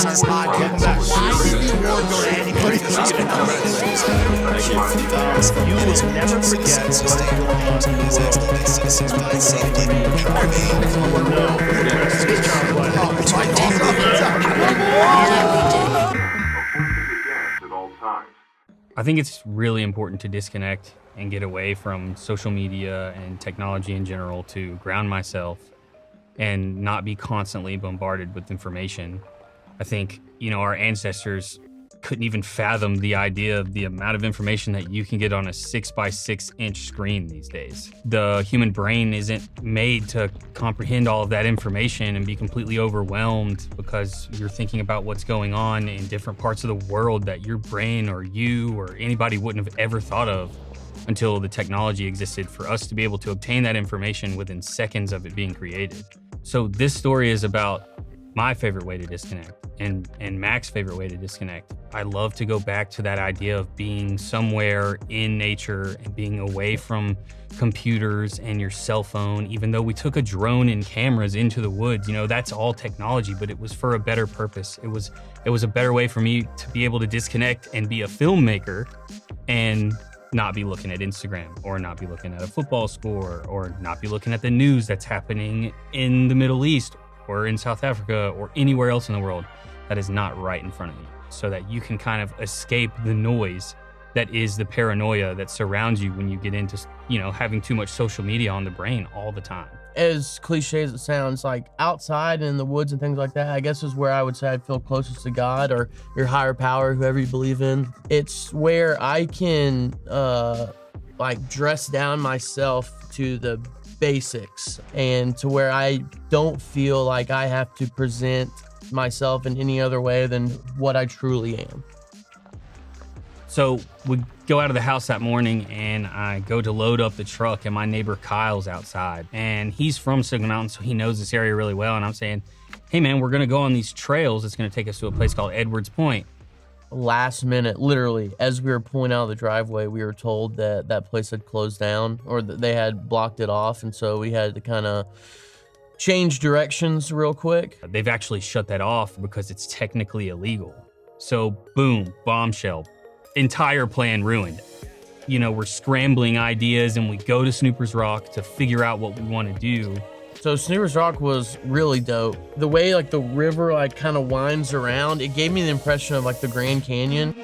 You will never forget what's going on in I think it's really important to disconnect and get away from social media and technology in general to ground myself and not be constantly bombarded with information. I think, our ancestors couldn't even fathom the idea of the amount of information that you can get on a 6x6-inch screen these days. The human brain isn't made to comprehend all of that information and be completely overwhelmed because you're thinking about what's going on in different parts of the world that your brain or you or anybody wouldn't have ever thought of until the technology existed for us to be able to obtain that information within seconds of it being created. So this story is about my favorite way to disconnect and Mac's favorite way to disconnect. I love to go back to that idea of being somewhere in nature and being away from computers and your cell phone. Even though we took a drone and cameras into the woods, that's all technology, but it was for a better purpose. It was a better way for me to be able to disconnect and be a filmmaker and not be looking at Instagram or not be looking at a football score or not be looking at the news that's happening in the Middle East or in South Africa or anywhere else in the world that is not right in front of you, so that you can kind of escape the noise that is the paranoia that surrounds you when you get into, having too much social media on the brain all the time. As cliche as it sounds, like outside in the woods and things like that, I guess is where I would say I'd feel closest to God or your higher power, whoever you believe in. It's where I can dress down myself to the basics and to where I don't feel like I have to present myself in any other way than what I truly am. So we go out of the house that morning and I go to load up the truck and my neighbor Kyle's outside and he's from Signal Mountain, so he knows this area really well. And I'm saying, hey man, we're going to go on these trails. It's going to take us to a place called Edwards Point. Last minute, literally, as we were pulling out of the driveway, we were told that that place had closed down or that they had blocked it off. And so we had to kind of change directions real quick. They've actually shut that off because it's technically illegal. So boom, bombshell, entire plan ruined. We're scrambling ideas and we go to Snooper's Rock to figure out what we want to do. So Snooper's Rock was really dope. The way the river kind of winds around, it gave me the impression of the Grand Canyon.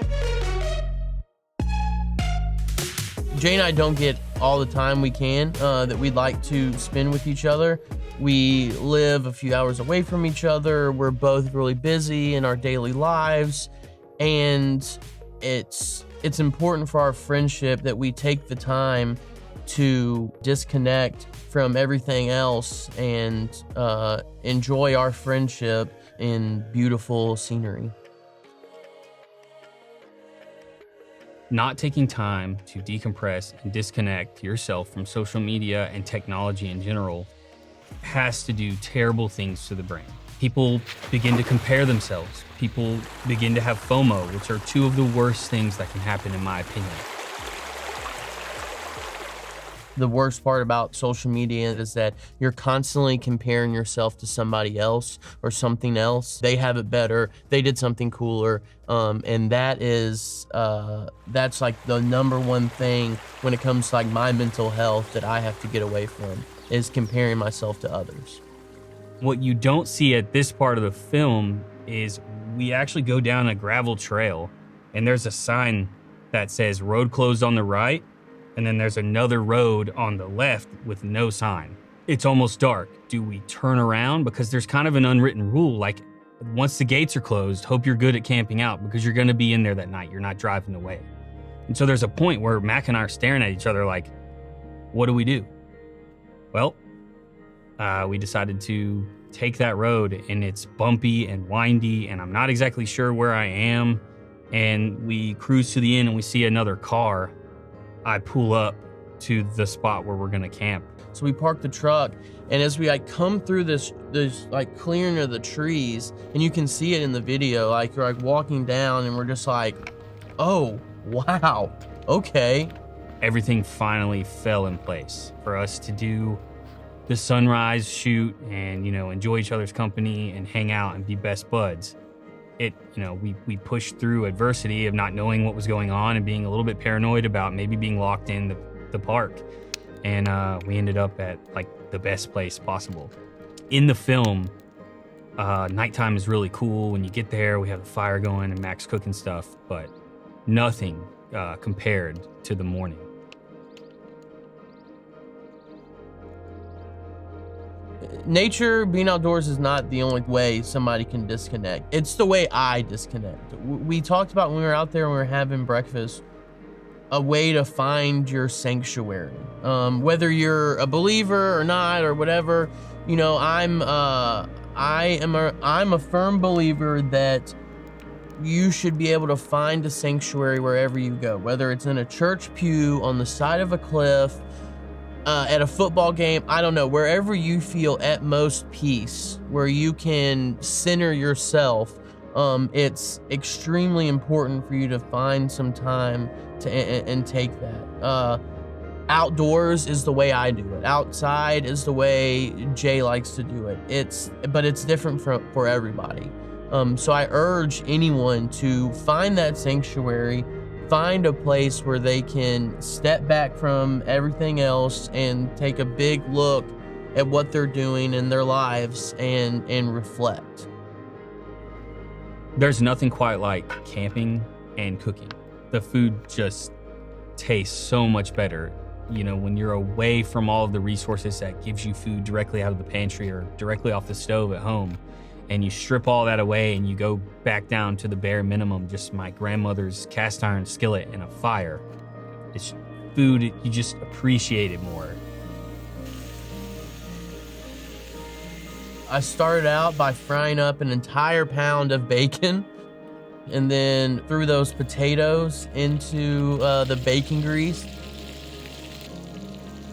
Jay and I don't get all the time we can that we'd like to spend with each other. We live a few hours away from each other. We're both really busy in our daily lives. And it's important for our friendship that we take the time to disconnect from everything else and enjoy our friendship in beautiful scenery. Not taking time to decompress and disconnect yourself from social media and technology in general has to do terrible things to the brain. People begin to compare themselves. People begin to have FOMO, which are two of the worst things that can happen in my opinion. The worst part about social media is that you're constantly comparing yourself to somebody else or something else. They have it better. They did something cooler. And that is, that's the number one thing when it comes to my mental health that I have to get away from is comparing myself to others. What you don't see at this part of the film is we actually go down a gravel trail and there's a sign that says road closed on the right. And then there's another road on the left with no sign. It's almost dark. Do we turn around? Because there's kind of an unwritten rule, once the gates are closed, hope you're good at camping out because you're gonna be in there that night. You're not driving away. And so there's a point where Mac and I are staring at each other what do we do? Well, we decided to take that road and it's bumpy and windy and I'm not exactly sure where I am. And we cruise to the end and we see another car. I pull up to the spot where we're gonna camp. So we park the truck, and as we come through this clearing of the trees, and you can see it in the video, you're walking down, and we're just oh, wow, okay. Everything finally fell in place for us to do the sunrise shoot and enjoy each other's company and hang out and be best buds. we pushed through adversity of not knowing what was going on and being a little bit paranoid about maybe being locked in the park. And we ended up at like the best place possible. In the film, nighttime is really cool. When you get there, we have the fire going and Max cooking stuff, but nothing compared to the morning. Nature, being outdoors is not the only way somebody can disconnect. It's the way I disconnect. We talked about when we were out there and we were having breakfast, a way to find your sanctuary. Whether you're a believer or not or whatever, you know, I'm a firm believer that you should be able to find a sanctuary wherever you go, whether it's in a church pew, on the side of a cliff, at a football game, I don't know, wherever you feel at most peace, where you can center yourself. It's extremely important for you to find some time and take that. Outdoors is the way I do it. Outside is the way Jay likes to do it. But it's different for everybody. So I urge anyone to find that sanctuary, find a place where they can step back from everything else and take a big look at what they're doing in their lives and reflect. There's nothing quite like camping and cooking. The food just tastes so much better. You know, when you're away from all of the resources that gives you food directly out of the pantry or directly off the stove at home, and you strip all that away and you go back down to the bare minimum, just my grandmother's cast iron skillet and a fire. It's food, you just appreciate it more. I started out by frying up an entire pound of bacon and then threw those potatoes into the bacon grease.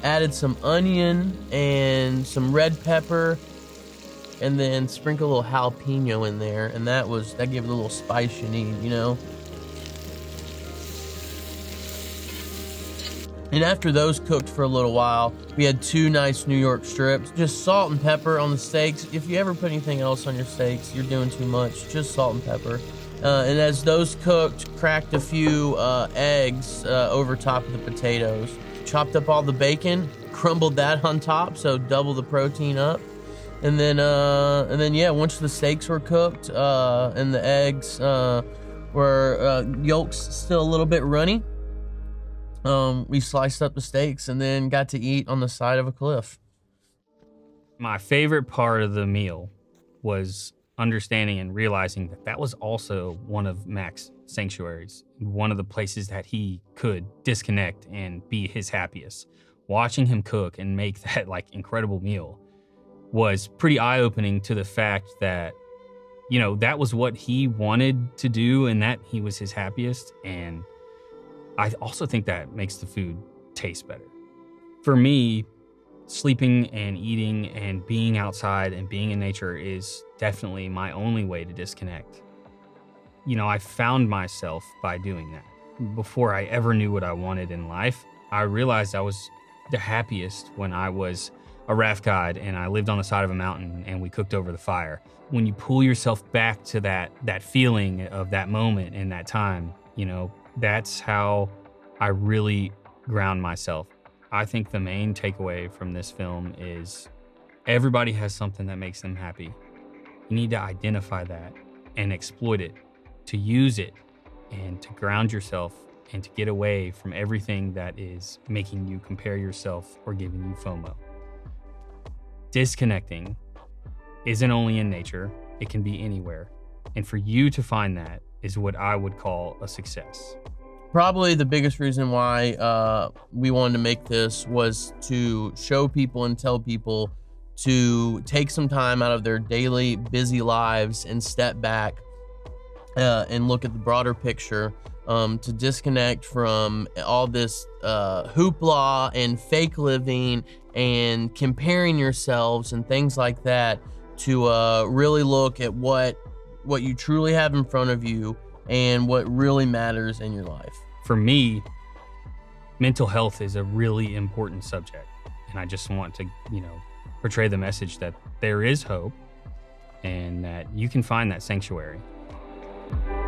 Added some onion and some red pepper, and then sprinkle a little jalapeno in there, and that gave it a little spice you need, you know. And after those cooked for a little while, we had 2 nice New York strips, just salt and pepper on the steaks. If you ever put anything else on your steaks, you're doing too much. Just salt and pepper. And as those cooked, cracked a few eggs over top of the potatoes. Chopped up all the bacon, crumbled that on top, so double the protein up. And then yeah, once the steaks were cooked and the eggs were yolks still a little bit runny, we sliced up the steaks and then got to eat on the side of a cliff. My favorite part of the meal was understanding and realizing that was also one of Mac's sanctuaries, one of the places that he could disconnect and be his happiest. Watching him cook and make that like incredible meal was pretty eye-opening to the fact that, you know, that was what he wanted to do and that he was his happiest. And I also think that makes the food taste better. For me, sleeping and eating and being outside and being in nature is definitely my only way to disconnect. You know, I found myself by doing that. Before I ever knew what I wanted in life, I realized I was the happiest when I was a raft guide and I lived on the side of a mountain and we cooked over the fire. When you pull yourself back to that feeling of that moment and that time, you know, that's how I really ground myself. I think the main takeaway from this film is everybody has something that makes them happy. You need to identify that and exploit it, to use it and to ground yourself and to get away from everything that is making you compare yourself or giving you FOMO. Disconnecting isn't only in nature, it can be anywhere. And for you to find that is what I would call a success. Probably the biggest reason why we wanted to make this was to show people and tell people to take some time out of their daily busy lives and step back and look at the broader picture, to disconnect from all this hoopla and fake living and comparing yourselves and things like that, to really look at what you truly have in front of you and what really matters in your life. For me, mental health is a really important subject, and I just want to, portray the message that there is hope and that you can find that sanctuary. Bye.